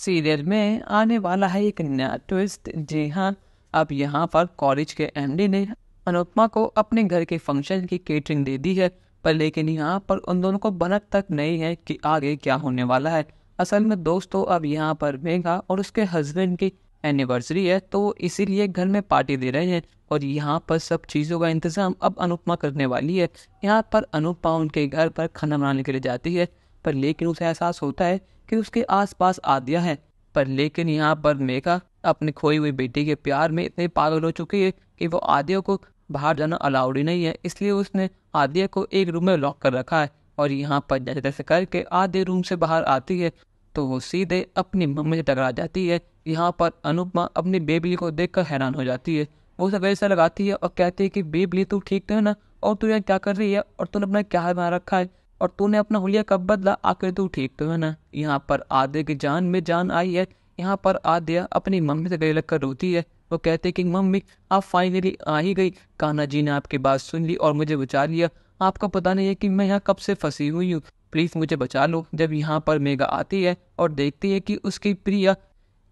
Serial में आने वाला है एक नया ट्विस्ट। जी हाँ, अब यहाँ पर कॉलेज के एमडी ने अनुपमा को अपने घर के फंक्शन की केटरिंग दे दी है। पर लेकिन यहाँ पर उन दोनों को भनक तक नहीं है कि आगे क्या होने वाला है। असल में दोस्तों, अब यहाँ पर मेघा और उसके हस्बैंड की एनिवर्सरी है, तो इसीलिए घर में पार्टी दे रहे हैं और यहाँ पर सब चीज़ों का इंतजाम अब अनुपमा करने वाली है। यहाँ पर अनुपमा उनके घर पर खाना बनाने के लिए जाती है, पर लेकिन उसे एहसास होता है कि उसके आसपास आद्या है। पर लेकिन यहाँ पर मेघा अपनी खोई हुई बेटी के प्यार में इतनी पागल हो चुकी है कि वो आद्या को बाहर जाना अलाउड ही नहीं है। इसलिए उसने आद्या को एक रूम में लॉक कर रखा है और यहाँ पर जैसे तैसे करके आद्या रूम से बाहर आती है तो वो सीधे अपनी मम्मी से टकरा जाती है। यहाँ पर अनुपमा अपनी बेबली को देखकर हैरान हो जाती है। वो उसे गले से लगाती है और कहती है कि बेबली तू ठीक तो है ना, और तू यहाँ क्या कर रही है, और तूने अपना क्या बना रखा है, और तूने अपना हुलिया कब बदला, आखिर तू ठीक तो है ना। यहाँ पर आद्या की जान में जान आई है। यहाँ पर आद्या अपनी मम्मी से गले लगकर रोती है। वो कहते कि मम्मी आप फाइनली आ ही गई, कान्हा जी ने आपकी बात सुन ली और मुझे बचा लिया। आपको पता नहीं है कि मैं यहाँ कब से फंसी हुई हूँ, प्लीज़ मुझे बचा लो। जब यहाँ पर मेघा आती है और देखती है कि उसकी प्रिया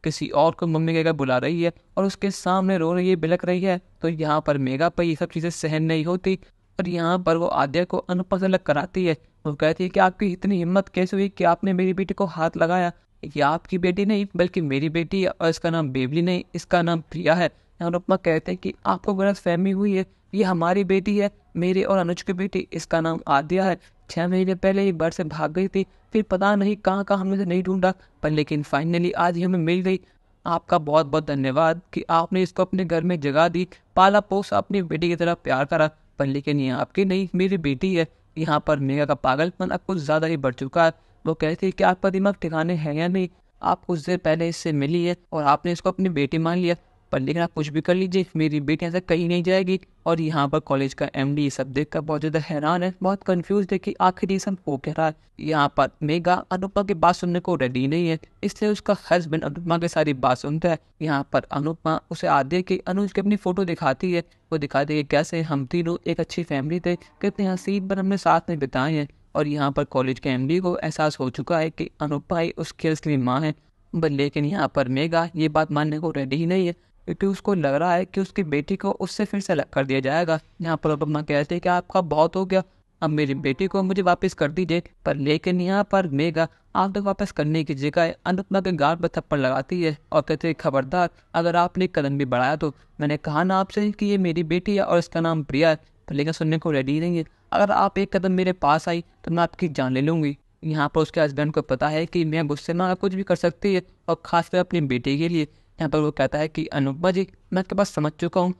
किसी और को मम्मी कहकर बुला रही है और उसके सामने रो रही है, बिलक रही है, तो यहाँ पर मेघा पर ये सब चीज़ें सहन नहीं होती और यहाँ पर वो आद्या को अनुपमा से अलग कराती है। वो कहती है कि आपकी इतनी हिम्मत कैसे हुई कि आपने मेरी बेटी को हाथ लगाया। ये आपकी बेटी नहीं बल्कि मेरी बेटी है और इसका नाम बेबली नहीं, इसका नाम प्रिया है। अनुपमा कहते हैं कि आपको गलतफहमी हुई है, ये हमारी बेटी है, मेरे और अनुज की बेटी, इसका नाम आद्या है। 6 महीने पहले एक बार से भाग गई थी, फिर पता नहीं कहाँ कहाँ हमने से नहीं ढूंढा, पर लेकिन फाइनली आज ही हमें मिल गई। आपका बहुत बहुत धन्यवाद कि आपने इसको अपने घर में जगह दी, पाला पोसा, अपनी बेटी की तरह प्यार करा। पर लेकिन ये आपकी नहीं, मेरी बेटी है। यहाँ पर मेघा का पागलपन अब कुछ ज़्यादा ही बढ़ चुका है। वो कहती है कि आपका दिमाग ठिकाने है या नहीं, आप कुछ देर पहले इससे मिली है और आपने इसको अपनी बेटी मान लिया, पर लेकिन आप कुछ भी कर लीजिए, मेरी बेटी ऐसे कहीं नहीं जाएगी। और यहाँ पर कॉलेज का एमडी सब देखकर बहुत ज़्यादा हैरान है, बहुत कंफ्यूज है कि आखिर ये सब हो क्या रहा है। यहाँ पर मेघा अनुपमा की बात सुनने को रेडी नहीं है, इसलिए उसका हस्बैंड अनुपमा की सारी बात सुनता है। यहाँ पर अनुपमा उसे आद्या की अनुज की अपनी फोटो दिखाती है। वो दिखाती है कि कैसे हम तीनों एक अच्छी फैमिली थे, कितने हसीन पर हमने साथ में बिताए हैं। और यहाँ पर कॉलेज के एमडी को एहसास हो चुका है कि अनुपमा ही उसकी असली माँ है। बट लेकिन यहाँ पर मेघा ये बात मानने को रेडी ही नहीं है, क्योंकि उसको लग रहा है कि उसकी बेटी को उससे फिर से अलग कर दिया जाएगा। यहाँ पर अनुपमा कहते हैं कि आपका बहुत हो गया, अब मेरी बेटी को मुझे वापस कर दीजिए। पर लेकिन यहाँ पर मेघा आप तक वापस करने की जगह अनुपमा के गाल पर थप्पड़ लगाती है और कहते हैं खबरदार, अगर आपने कदम भी बढ़ाया तो मैंने कहा ना आपसे कि ये मेरी बेटी है और इसका नाम प्रिया है। पर लेकिन सुनने को रेडी नहीं है, अगर आप एक कदम मेरे पास आई तो मैं आपकी जान ले लूँगी। यहाँ पर उसके हस्बैंड को पता है कि मैं गुस्से में कुछ भी कर सकती है, और खासकर अपनी बेटी के लिए। यहाँ पर वो कहता है कि अनुपमा जी, मैं आपके पास समझ चुका हूँ,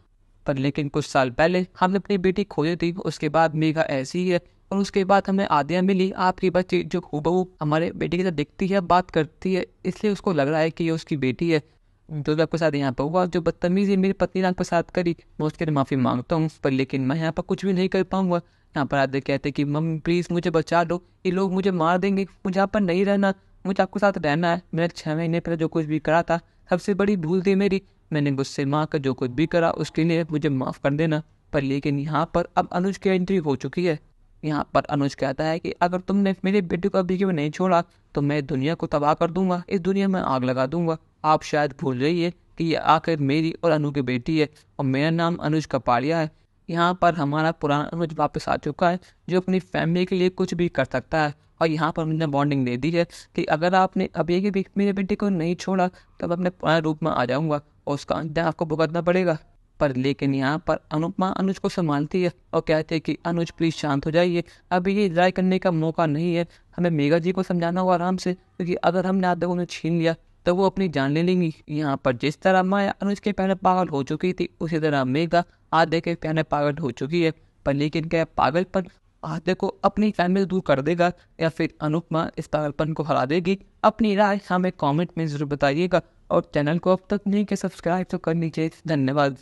पर लेकिन कुछ साल पहले हमने अपनी बेटी खोई थी, उसके बाद मेघा ऐसी ही है, और उसके बाद हमें आद्या मिली, आपकी बच्ची, जो हूबहू हमारे बेटी की तरह दिखती है, बात करती है, इसलिए उसको लग रहा है कि ये उसकी बेटी है। जो भी आपके साथ यहाँ पर हुआ, जो बदतमीजी मेरी पत्नी ने आपके साथ करी, मैं उसके लिए माफ़ी मांगता हूँ, पर लेकिन मैं यहाँ पर कुछ भी नहीं कर पाऊंगा। यहाँ पर आद्या कहते कि मम्मी प्लीज़ मुझे बचा लो, ये लोग मुझे मार देंगे, मुझे यहाँ पर नहीं रहना, मुझे आपके साथ रहना है। मैंने 6 महीने पहले जो कुछ भी करा था सबसे बड़ी भूल थी मेरी, मैंने गुस्से में आकर जो कुछ भी करा उसके लिए मुझे माफ़ कर देना। पर लेकिन यहाँ पर अब अनुज की एंट्री हो चुकी है। यहाँ पर अनुज कहता है कि अगर तुमने मेरे बेटे को अभी क्यों नहीं छोड़ा तो मैं दुनिया को तबाह कर दूंगा, इस दुनिया में आग लगा दूंगा। आप शायद भूल रही है कि ये आखिर मेरी और अनु की बेटी है और मेरा नाम अनुज कपाड़िया है। यहाँ पर हमारा पुराना अनुज वापस आ चुका है, जो अपनी फैमिली के लिए कुछ भी कर सकता है। और यहाँ पर मुझे बॉन्डिंग दे दी है कि अगर आपने अभी के मेरे बेटे को नहीं छोड़ा तो मैं अपने पुराने रूप में आ जाऊँगा और उसका अंजाम आपको भुगतना पड़ेगा। पर लेकिन यहाँ पर अनुपमा अनुज को संभालती है और कहते हैं कि अनुज प्लीज़ शांत हो जाइए, अभी ये लड़ाई करने का मौका नहीं है, हमें मेघा जी को समझाना होगा आराम से, क्योंकि अगर हमने आधा उन्हें छीन लिया तो वो अपनी जान ले लेंगी। यहाँ पर जिस तरह माया अनुज के पहले पागल हो चुकी थी, उसी तरह मेघा आधे के पहले पागल हो चुकी है। पर लेकिन क्या पागलपन आधे को अपनी फैमिली से दूर कर देगा या फिर अनुपमा इस पागलपन को हरा देगी? अपनी राय हमें कमेंट में ज़रूर बताइएगा और चैनल को अब तक नहीं किया सब्सक्राइब तो कर लीजिए। धन्यवाद।